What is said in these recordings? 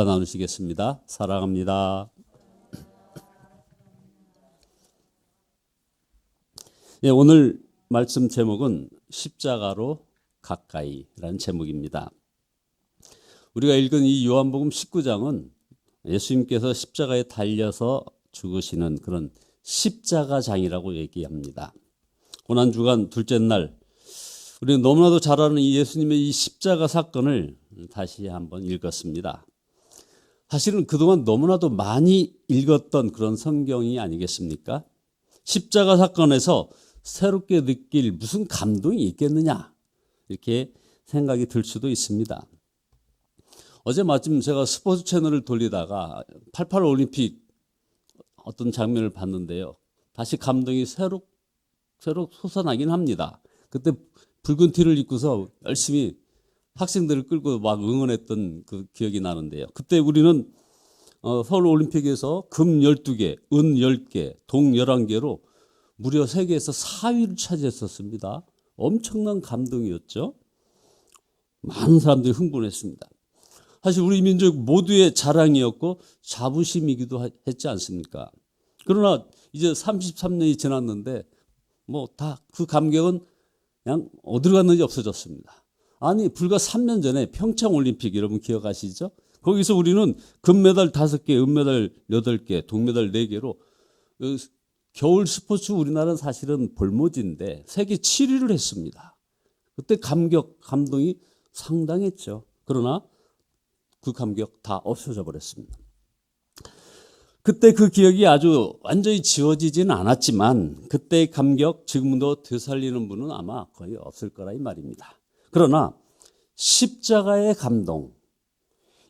나누시겠습니다. 사랑합니다. 오늘 말씀 제목은 십자가로 가까이라는 제목입니다. 우리가 읽은 이 요한복음 19장은 예수님께서 십자가에 달려서 죽으시는 그런 십자가장이라고 얘기합니다. 고난주간 둘째 날 우리는 너무나도 잘 아는 이 예수님의 이 십자가 사건을 다시 한번 읽었습니다. 사실은 그동안 너무나도 많이 읽었던 그런 성경이 아니겠습니까? 십자가 사건에서 새롭게 느낄 무슨 감동이 있겠느냐 이렇게 생각이 들 수도 있습니다. 어제 마침 제가 스포츠 채널을 돌리다가 88 올림픽 어떤 장면을 봤는데요. 다시 감동이 새록 솟아나긴 합니다. 그때 붉은 티를 입고서 열심히 학생들을 끌고 막 응원했던 그 기억이 나는데요. 그때 우리는 서울 올림픽에서 금 12개, 은 10개, 동 11개로 무려 세계에서 4위를 차지했었습니다. 엄청난 감동이었죠. 많은 사람들이 흥분했습니다. 사실 우리 민족 모두의 자랑이었고 자부심이기도 했지 않습니까? 그러나 이제 33년이 지났는데 뭐 다 그 감격은 그냥 어디로 갔는지 없어졌습니다. 아니 불과 3년 전에 평창올림픽 여러분 기억하시죠? 거기서 우리는 금메달 5개, 은메달 8개, 동메달 4개로 겨울 스포츠 우리나라는 사실은 볼모지인데 세계 7위를 했습니다. 그때 감동이 상당했죠. 그러나 그 감격 다 없어져 버렸습니다. 그때 그 기억이 아주 완전히 지워지지는 않았지만 그때의 감격 지금도 되살리는 분은 아마 거의 없을 거라 이 말입니다. 그러나 십자가의 감동,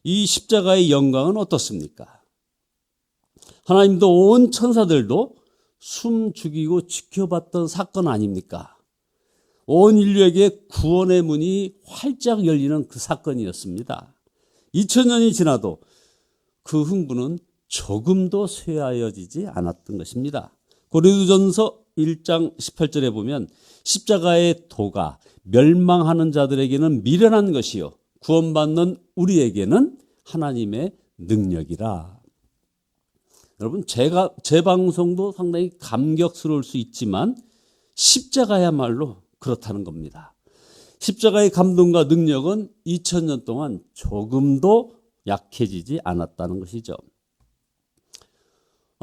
이 십자가의 영광은 어떻습니까? 하나님도 온 천사들도 숨 죽이고 지켜봤던 사건 아닙니까? 온 인류에게 구원의 문이 활짝 열리는 그 사건이었습니다. 2000년이 지나도 그 흥분은 조금도 쇠하여지지 않았던 것입니다. 고린도전서 1장 18절에 보면 십자가의 도가 멸망하는 자들에게는 미련한 것이요 구원받는 우리에게는 하나님의 능력이라. 여러분 제 방송도 상당히 감격스러울 수 있지만 십자가야말로 그렇다는 겁니다. 십자가의 감동과 능력은 2000년 동안 조금도 약해지지 않았다는 것이죠.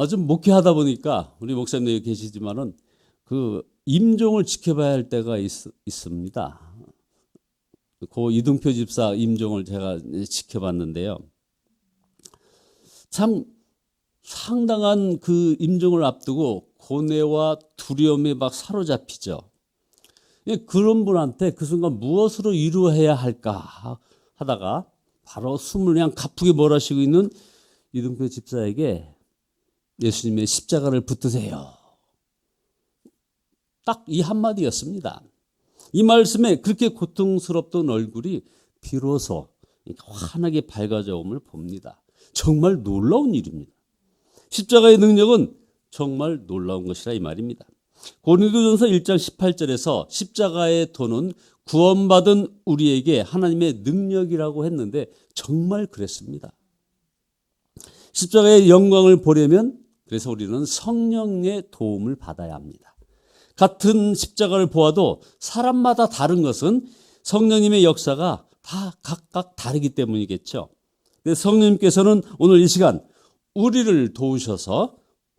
좀 목회하다 보니까 우리 목사님들이 계시지만은 그 임종을 지켜봐야 할 때가 있습니다. 고 이등표 집사 임종을 제가 지켜봤는데요. 참 상당한 그 임종을 앞두고 고뇌와 두려움에 막 사로잡히죠. 그런 분한테 그 순간 무엇으로 위로해야 할까 하다가 바로 숨을 그냥 가쁘게 몰아쉬고 있는 이등표 집사에게 예수님의 십자가를 붙드세요. 딱 이 한마디였습니다. 이 말씀에 그렇게 고통스럽던 얼굴이 비로소 환하게 밝아져 옴을 봅니다. 정말 놀라운 일입니다. 십자가의 능력은 정말 놀라운 것이라 이 말입니다. 고린도전서 1장 18절에서 십자가의 도는 구원받은 우리에게 하나님의 능력이라고 했는데 정말 그랬습니다. 십자가의 영광을 보려면 그래서 우리는 성령의 도움을 받아야 합니다. 같은 십자가를 보아도 사람마다 다른 것은 성령님의 역사가 다 각각 다르기 때문이겠죠. 성령님께서는 오늘 이 시간 우리를 도우셔서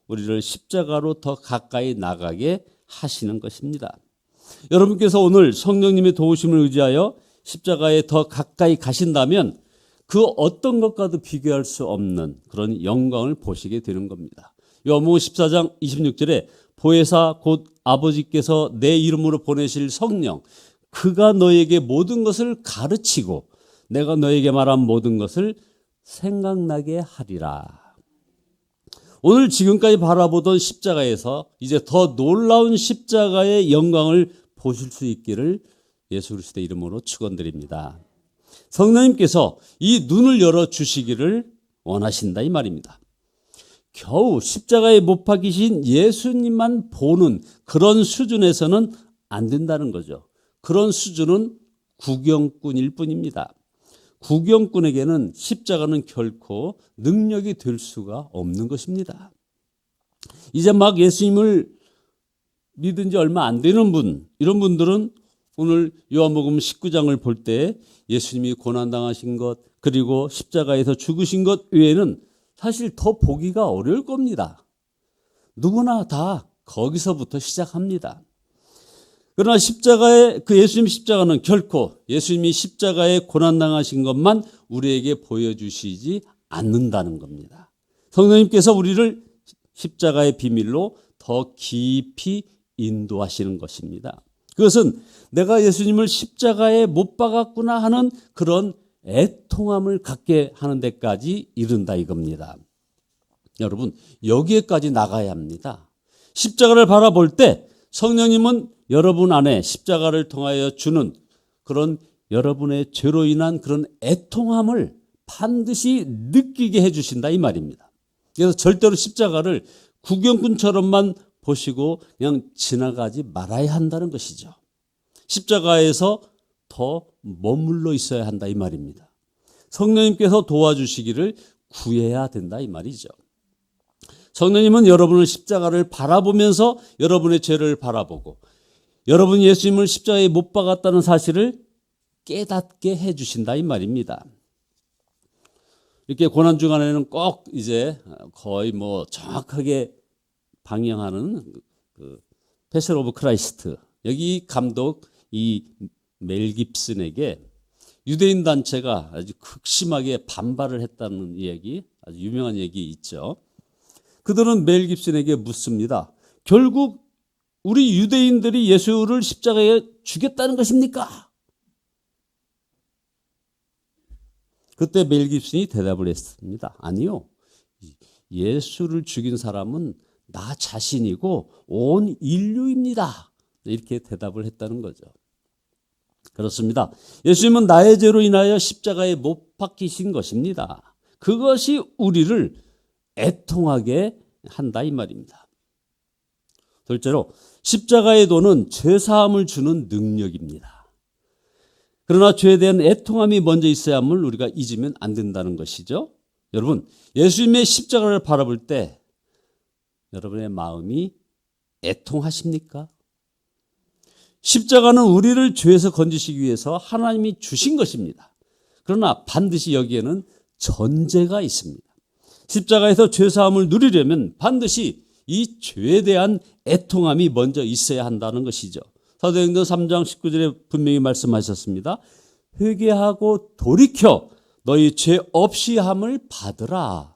우리를 십자가로 더 가까이 나가게 하시는 것입니다. 여러분께서 오늘 성령님의 도우심을 의지하여 십자가에 더 가까이 가신다면 그 어떤 것과도 비교할 수 없는 그런 영광을 보시게 되는 겁니다. 요한복음 14장 26절에 보혜사 곧 아버지께서 내 이름으로 보내실 성령 그가 너에게 모든 것을 가르치고 내가 너에게 말한 모든 것을 생각나게 하리라. 오늘 지금까지 바라보던 십자가에서 이제 더 놀라운 십자가의 영광을 보실 수 있기를 예수 그리스도의 이름으로 축원드립니다. 성령님께서 이 눈을 열어주시기를 원하신다 이 말입니다. 겨우 십자가에 못 박히신 예수님만 보는 그런 수준에서는 안 된다는 거죠. 그런 수준은 구경꾼일 뿐입니다. 구경꾼에게는 십자가는 결코 능력이 될 수가 없는 것입니다. 이제 막 예수님을 믿은 지 얼마 안 되는 분, 이런 분들은 오늘 요한복음 19장을 볼 때 예수님이 고난당하신 것, 그리고 십자가에서 죽으신 것 외에는 사실 더 보기가 어려울 겁니다. 누구나 다 거기서부터 시작합니다. 그러나 그 예수님 십자가는 결코 예수님이 십자가에 고난당하신 것만 우리에게 보여주시지 않는다는 겁니다. 성령님께서 우리를 십자가의 비밀로 더 깊이 인도하시는 것입니다. 그것은 내가 예수님을 십자가에 못 박았구나 하는 그런 애통함을 갖게 하는 데까지 이른다 이겁니다. 여러분, 여기에까지 나가야 합니다. 십자가를 바라볼 때 성령님은 여러분 안에 십자가를 통하여 주는 그런 여러분의 죄로 인한 그런 애통함을 반드시 느끼게 해주신다 이 말입니다. 그래서 절대로 십자가를 구경꾼처럼만 보시고 그냥 지나가지 말아야 한다는 것이죠. 십자가에서 더 머물러 있어야 한다 이 말입니다. 성령님께서 도와주시기를 구해야 된다 이 말이죠. 성령님은 여러분을 십자가를 바라보면서 여러분의 죄를 바라보고 여러분이 예수님을 십자가에 못 박았다는 사실을 깨닫게 해주신다 이 말입니다. 이렇게 고난주간에는 꼭 이제 거의 정확하게 방영하는 패션 오브 크라이스트, 여기 감독 이 멜 깁슨에게 유대인 단체가 아주 극심하게 반발을 했다는 얘기, 아주 유명한 얘기 있죠. 그들은 멜 깁슨에게 묻습니다. 결국 우리 유대인들이 예수를 십자가에 죽였다는 것입니까? 그때 멜 깁슨이 대답을 했습니다. 아니요. 예수를 죽인 사람은 나 자신이고 온 인류입니다. 이렇게 대답을 했다는 거죠. 그렇습니다. 예수님은 나의 죄로 인하여 십자가에 못 박히신 것입니다. 그것이 우리를 애통하게 한다 이 말입니다. 둘째로 십자가의 도는 죄사함을 주는 능력입니다. 그러나 죄에 대한 애통함이 먼저 있어야 함을 우리가 잊으면 안 된다는 것이죠. 여러분, 예수님의 십자가를 바라볼 때 여러분의 마음이 애통하십니까? 십자가는 우리를 죄에서 건지시기 위해서 하나님이 주신 것입니다. 그러나 반드시 여기에는 전제가 있습니다. 십자가에서 죄사함을 누리려면 반드시 이 죄에 대한 애통함이 먼저 있어야 한다는 것이죠. 사도행전 3장 19절에 분명히 말씀하셨습니다. 회개하고 돌이켜 너희 죄 없이 함을 받으라.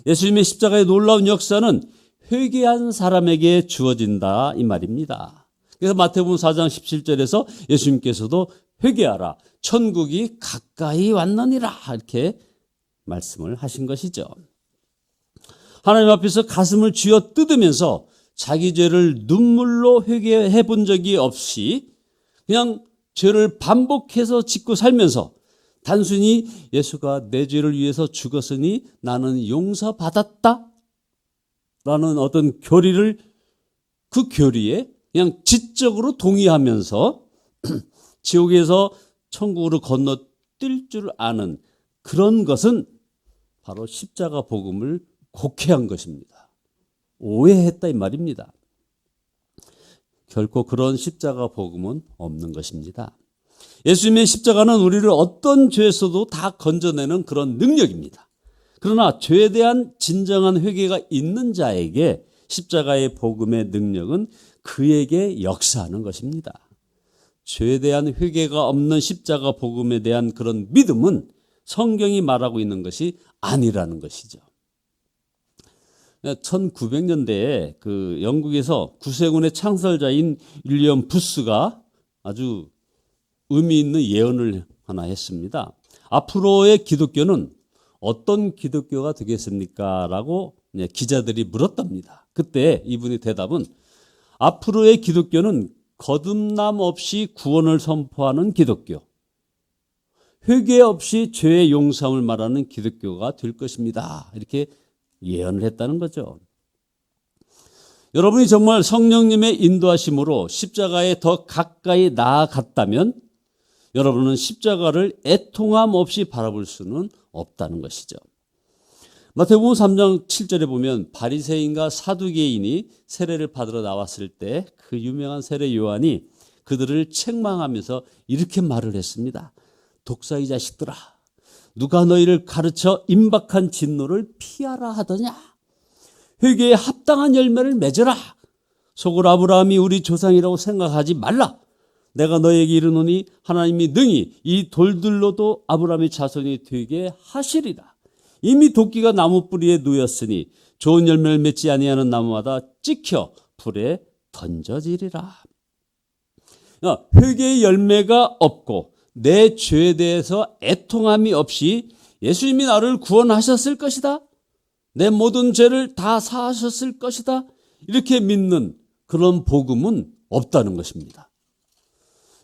예수님의 십자가의 놀라운 역사는 회개한 사람에게 주어진다 이 말입니다. 그래서 마태복음 4장 17절에서 예수님께서도 회개하라 천국이 가까이 왔느니라 이렇게 말씀을 하신 것이죠. 하나님 앞에서 가슴을 쥐어 뜯으면서 자기 죄를 눈물로 회개해 본 적이 없이 그냥 죄를 반복해서 짓고 살면서 단순히 예수가 내 죄를 위해서 죽었으니 나는 용서받았다 라는 어떤 교리를 그 교리에 그냥 지적으로 동의하면서 지옥에서 천국으로 건너뛸 줄 아는 그런 것은 바로 십자가 복음을 곡해한 것입니다. 오해했다 이 말입니다. 결코 그런 십자가 복음은 없는 것입니다. 예수님의 십자가는 우리를 어떤 죄에서도 다 건져내는 그런 능력입니다. 그러나 죄에 대한 진정한 회개가 있는 자에게 십자가의 복음의 능력은 그에게 역사하는 것입니다. 죄에 대한 회개가 없는 십자가 복음에 대한 그런 믿음은 성경이 말하고 있는 것이 아니라는 것이죠. 1900년대에 그 영국에서 구세군의 창설자인 윌리엄 부스가 아주 의미 있는 예언을 하나 했습니다. 앞으로의 기독교는 어떤 기독교가 되겠습니까? 라고 기자들이 물었답니다. 그때 이분의 대답은 앞으로의 기독교는 거듭남 없이 구원을 선포하는 기독교, 회개 없이 죄의 용서함을 말하는 기독교가 될 것입니다. 이렇게 예언을 했다는 거죠. 여러분이 정말 성령님의 인도하심으로 십자가에 더 가까이 나아갔다면 여러분은 십자가를 애통함 없이 바라볼 수는 없다는 것이죠. 마태복음 3장 7절에 보면 바리새인과 사두개인이 세례를 받으러 나왔을 때 그 유명한 세례 요한이 그들을 책망하면서 이렇게 말을 했습니다. 독사의 자식들아, 누가 너희를 가르쳐 임박한 진노를 피하라 하더냐? 회개에 합당한 열매를 맺어라. 속으로 아브라함이 우리 조상이라고 생각하지 말라. 내가 너에게 이르노니 하나님이 능히 이 돌들로도 아브라함의 자손이 되게 하시리라. 이미 도끼가 나무 뿌리에 놓였으니 좋은 열매를 맺지 아니하는 나무마다 찍혀 불에 던져지리라. 회개의 열매가 없고 내 죄에 대해서 애통함이 없이 예수님이 나를 구원하셨을 것이다. 내 모든 죄를 다 사하셨을 것이다. 이렇게 믿는 그런 복음은 없다는 것입니다.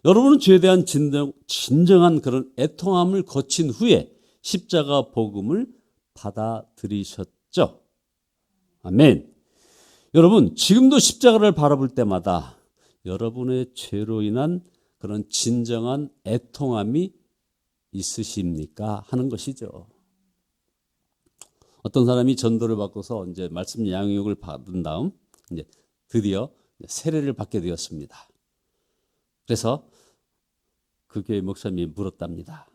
여러분은 죄에 대한 진정한 그런 애통함을 거친 후에 십자가 복음을 받아들이셨죠? 아멘. 여러분, 지금도 십자가를 바라볼 때마다 여러분의 죄로 인한 그런 진정한 애통함이 있으십니까? 하는 것이죠. 어떤 사람이 전도를 받고서 이제 말씀 양육을 받은 다음 이제 드디어 세례를 받게 되었습니다. 그래서 그 교회 목사님이 물었답니다.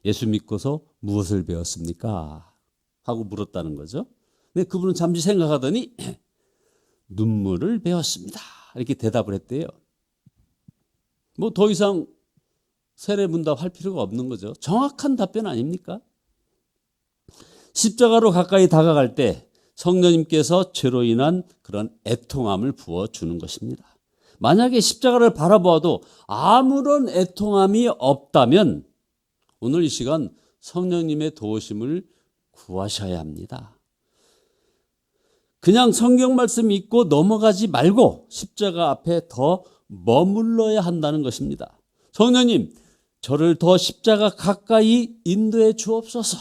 예수 믿고서 무엇을 배웠습니까? 하고 물었다는 거죠. 근데 그분은 잠시 생각하더니 눈물을 배웠습니다. 이렇게 대답을 했대요. 뭐 더 이상 세례 문답할 필요가 없는 거죠. 정확한 답변 아닙니까? 십자가로 가까이 다가갈 때 성령님께서 죄로 인한 그런 애통함을 부어주는 것입니다. 만약에 십자가를 바라보아도 아무런 애통함이 없다면 오늘 이 시간 성령님의 도우심을 구하셔야 합니다. 그냥 성경 말씀 읽고 넘어가지 말고 십자가 앞에 더 머물러야 한다는 것입니다. 성령님, 저를 더 십자가 가까이 인도해 주옵소서.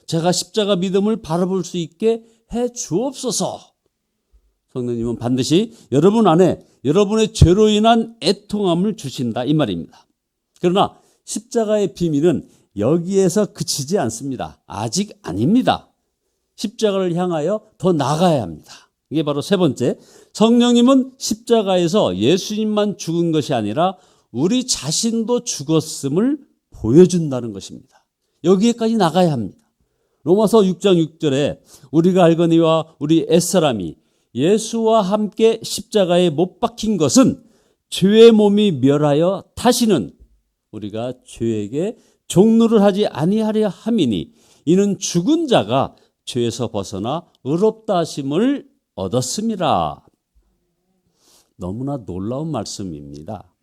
제가 십자가 믿음을 바라볼 수 있게 해 주옵소서. 성령님은 반드시 여러분 안에 여러분의 죄로 인한 애통함을 주신다 이 말입니다. 그러나 십자가의 비밀은 여기에서 그치지 않습니다. 아직 아닙니다. 십자가를 향하여 더 나아가야 합니다. 이게 바로 세 번째, 성령님은 십자가에서 예수님만 죽은 것이 아니라 우리 자신도 죽었음을 보여준다는 것입니다. 여기에까지 나가야 합니다. 로마서 6장 6절에 우리가 알거니와 우리 옛사람이 예수와 함께 십자가에 못 박힌 것은 죄의 몸이 멸하여 다시는 우리가 죄에게 종노를 하지 아니하려 함이니 이는 죽은 자가 죄에서 벗어나 의롭다 하심을 얻었음이라. 너무나 놀라운 말씀입니다.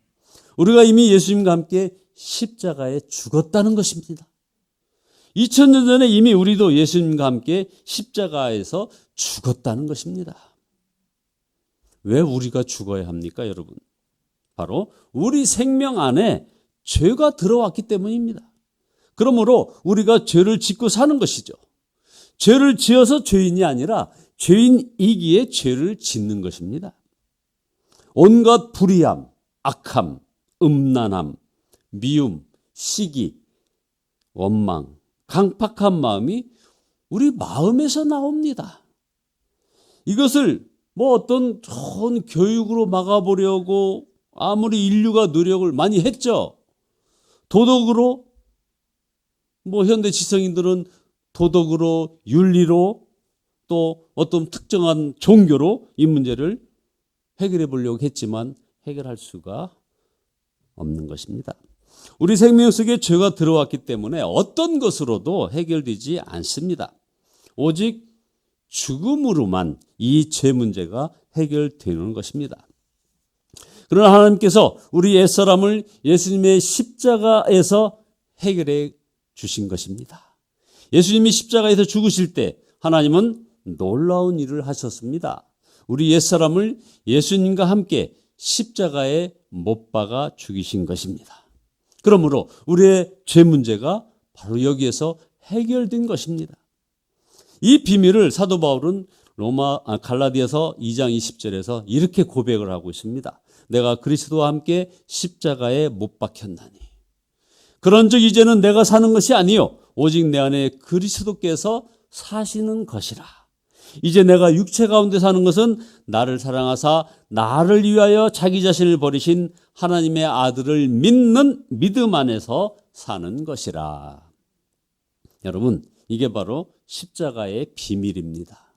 우리가 이미 예수님과 함께 십자가에 죽었다는 것입니다. 2000년 전에 이미 우리도 예수님과 함께 십자가에서 죽었다는 것입니다. 왜 우리가 죽어야 합니까, 여러분? 바로 우리 생명 안에 죄가 들어왔기 때문입니다. 그러므로 우리가 죄를 짓고 사는 것이죠. 죄를 지어서 죄인이 아니라 죄인이기에 죄를 짓는 것입니다. 온갖 불의함, 악함, 음란함, 미움, 시기, 원망, 강팍한 마음이 우리 마음에서 나옵니다. 이것을 뭐 어떤 좋은 교육으로 막아보려고 아무리 인류가 노력을 많이 했죠. 도덕으로, 뭐 현대 지성인들은 도덕으로, 윤리로, 또 어떤 특정한 종교로 이 문제를 해결해 보려고 했지만 해결할 수가 없는 것입니다. 우리 생명 속에 죄가 들어왔기 때문에 어떤 것으로도 해결되지 않습니다. 오직 죽음으로만 이 죄 문제가 해결되는 것입니다. 그러나 하나님께서 우리 옛사람을 예수님의 십자가에서 해결해 주신 것입니다. 예수님이 십자가에서 죽으실 때 하나님은 놀라운 일을 하셨습니다. 우리 옛사람을 예수님과 함께 십자가에 못 박아 죽이신 것입니다. 그러므로 우리의 죄 문제가 바로 여기에서 해결된 것입니다. 이 비밀을 사도 바울은 갈라디아서 2장 20절에서 이렇게 고백을 하고 있습니다. 내가 그리스도와 함께 십자가에 못 박혔나니. 그런즉 이제는 내가 사는 것이 아니요 오직 내 안에 그리스도께서 사시는 것이라. 이제 내가 육체 가운데 사는 것은 나를 사랑하사 나를 위하여 자기 자신을 버리신 하나님의 아들을 믿는 믿음 안에서 사는 것이라. 여러분, 이게 바로 십자가의 비밀입니다.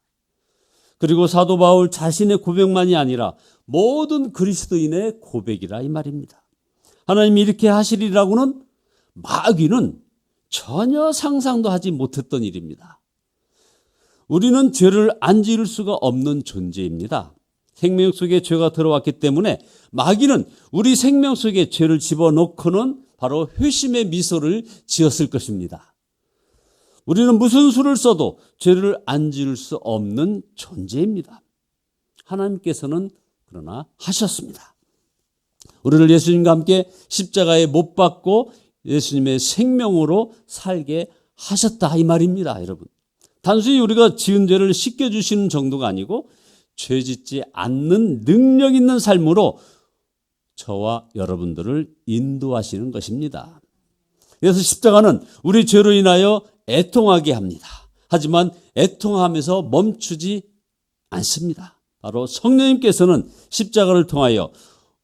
그리고 사도 바울 자신의 고백만이 아니라 모든 그리스도인의 고백이라 이 말입니다. 하나님이 이렇게 하시리라고는 마귀는 전혀 상상도 하지 못했던 일입니다. 우리는 죄를 안 지을 수가 없는 존재입니다. 생명 속에 죄가 들어왔기 때문에 마귀는 우리 생명 속에 죄를 집어넣고는 바로 회심의 미소를 지었을 것입니다. 우리는 무슨 수를 써도 죄를 안 지을 수 없는 존재입니다. 하나님께서는 그러나 하셨습니다. 우리를 예수님과 함께 십자가에 못 박고 예수님의 생명으로 살게 하셨다 이 말입니다. 여러분, 단순히 우리가 지은 죄를 씻겨주시는 정도가 아니고 죄 짓지 않는 능력 있는 삶으로 저와 여러분들을 인도하시는 것입니다. 그래서 십자가는 우리 죄로 인하여 애통하게 합니다. 하지만 애통하면서 멈추지 않습니다. 바로 성령님께서는 십자가를 통하여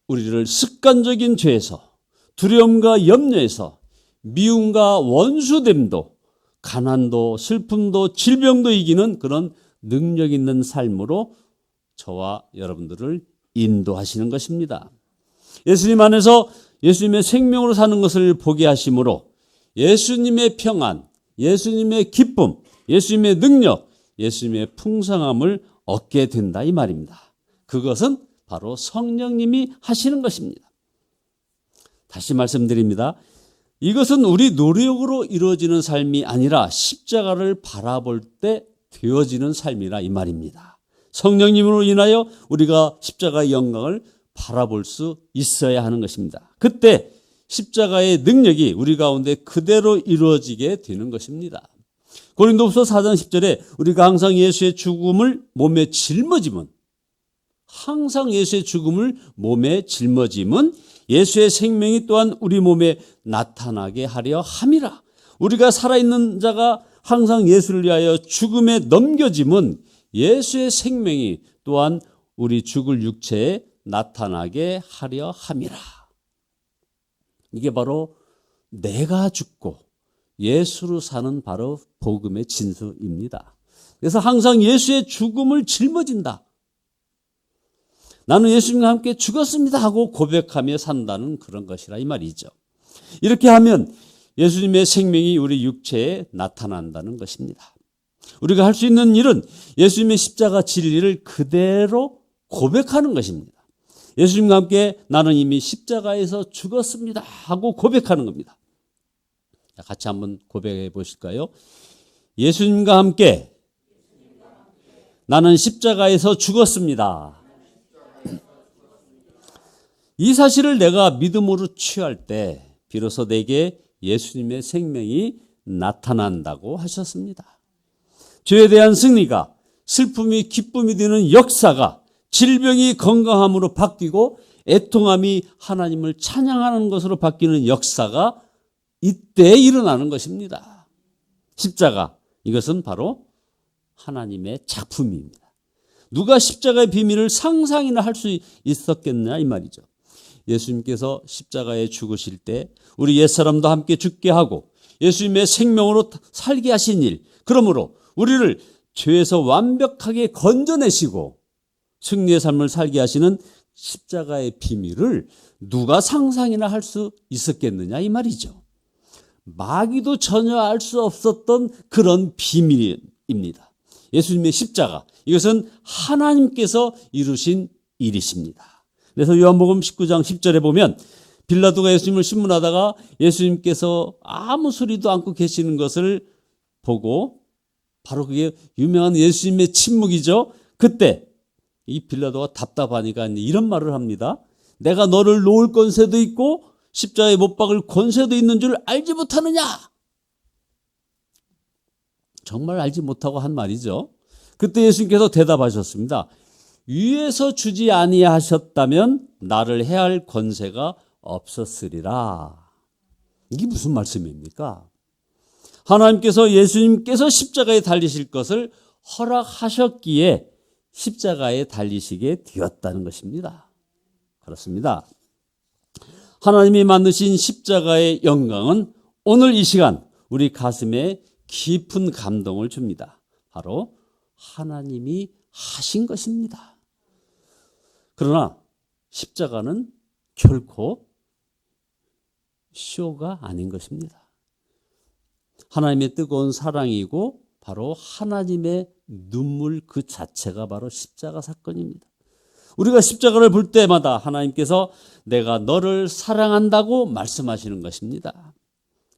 우리를 습관적인 죄에서, 두려움과 염려에서, 미움과 원수됨도, 가난도, 슬픔도, 질병도 이기는 그런 능력 있는 삶으로 저와 여러분들을 인도하시는 것입니다. 예수님 안에서 예수님의 생명으로 사는 것을 보게 하심으로 예수님의 평안, 예수님의 기쁨, 예수님의 능력, 예수님의 풍성함을 얻게 된다 이 말입니다. 그것은 바로 성령님이 하시는 것입니다. 다시 말씀드립니다. 이것은 우리 노력으로 이루어지는 삶이 아니라 십자가를 바라볼 때 되어지는 삶이라 이 말입니다. 성령님으로 인하여 우리가 십자가의 영광을 바라볼 수 있어야 하는 것입니다. 그때 십자가의 능력이 우리 가운데 그대로 이루어지게 되는 것입니다. 고린도후서 4장 10절에 우리가 항상 예수의 죽음을 몸에 짊어짐은, 항상 예수의 죽음을 몸에 짊어짐은 예수의 생명이 또한 우리 몸에 나타나게 하려 함이라. 우리가 살아있는 자가 항상 예수를 위하여 죽음에 넘겨짐은 예수의 생명이 또한 우리 죽을 육체에 나타나게 하려 함이라. 이게 바로 내가 죽고 예수로 사는 바로 복음의 진수입니다. 그래서 항상 예수의 죽음을 짊어진다. 나는 예수님과 함께 죽었습니다 하고 고백하며 산다는 그런 것이라 이 말이죠. 이렇게 하면 예수님의 생명이 우리 육체에 나타난다는 것입니다. 우리가 할 수 있는 일은 예수님의 십자가 진리를 그대로 고백하는 것입니다. 예수님과 함께 나는 이미 십자가에서 죽었습니다 하고 고백하는 겁니다. 같이 한번 고백해 보실까요? 예수님과 함께 나는 십자가에서 죽었습니다. 이 사실을 내가 믿음으로 취할 때 비로소 내게 예수님의 생명이 나타난다고 하셨습니다. 죄에 대한 승리가, 슬픔이 기쁨이 되는 역사가, 질병이 건강함으로 바뀌고 애통함이 하나님을 찬양하는 것으로 바뀌는 역사가 이때 일어나는 것입니다. 십자가, 이것은 바로 하나님의 작품입니다. 누가 십자가의 비밀을 상상이나 할 수 있었겠냐 이 말이죠. 예수님께서 십자가에 죽으실 때 우리 옛사람도 함께 죽게 하고 예수님의 생명으로 살게 하신 일, 그러므로 우리를 죄에서 완벽하게 건져내시고 승리의 삶을 살게 하시는 십자가의 비밀을 누가 상상이나 할 수 있었겠느냐 이 말이죠. 마귀도 전혀 알 수 없었던 그런 비밀입니다. 예수님의 십자가, 이것은 하나님께서 이루신 일이십니다. 그래서 요한복음 19장 10절에 보면 빌라도가 예수님을 신문하다가 예수님께서 아무 소리도 않고 계시는 것을 보고, 바로 그게 유명한 예수님의 침묵이죠. 그때 이 빌라도가 답답하니까 이런 말을 합니다. 내가 너를 놓을 권세도 있고 십자가에 못 박을 권세도 있는 줄 알지 못하느냐? 정말 알지 못하고 한 말이죠. 그때 예수님께서 대답하셨습니다. 위에서 주지 아니하셨다면 나를 해할 권세가 없었으리라. 이게 무슨 말씀입니까? 하나님께서 예수님께서 십자가에 달리실 것을 허락하셨기에 십자가에 달리시게 되었다는 것입니다. 그렇습니다. 하나님이 만드신 십자가의 영광은 오늘 이 시간 우리 가슴에 깊은 감동을 줍니다. 바로 하나님이 하신 것입니다. 그러나 십자가는 결코 쇼가 아닌 것입니다. 하나님의 뜨거운 사랑이고 바로 하나님의 눈물 그 자체가 바로 십자가 사건입니다. 우리가 십자가를 볼 때마다 하나님께서 내가 너를 사랑한다고 말씀하시는 것입니다.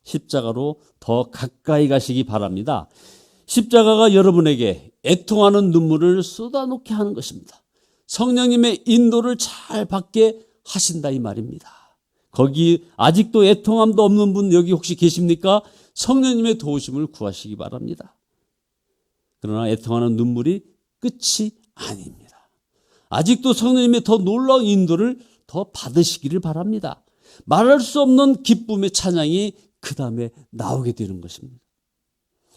십자가로 더 가까이 가시기 바랍니다. 십자가가 여러분에게 애통하는 눈물을 쏟아놓게 하는 것입니다. 성령님의 인도를 잘 받게 하신다 이 말입니다. 거기 아직도 애통함도 없는 분 여기 혹시 계십니까? 성령님의 도우심을 구하시기 바랍니다. 그러나 애통하는 눈물이 끝이 아닙니다. 아직도 성령님의 더 놀라운 인도를 더 받으시기를 바랍니다. 말할 수 없는 기쁨의 찬양이 그 다음에 나오게 되는 것입니다.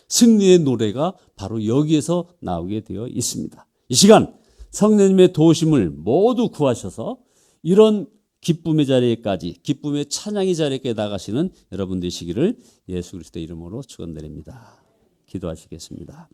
승리의 노래가 바로 여기에서 나오게 되어 있습니다. 이 시간 성령님의 도우심을 모두 구하셔서 이런 기쁨의 자리에까지, 기쁨의 찬양의 자리에 나가시는 여러분 되시기를 예수 그리스도의 이름으로 축원드립니다. 기도하시겠습니다.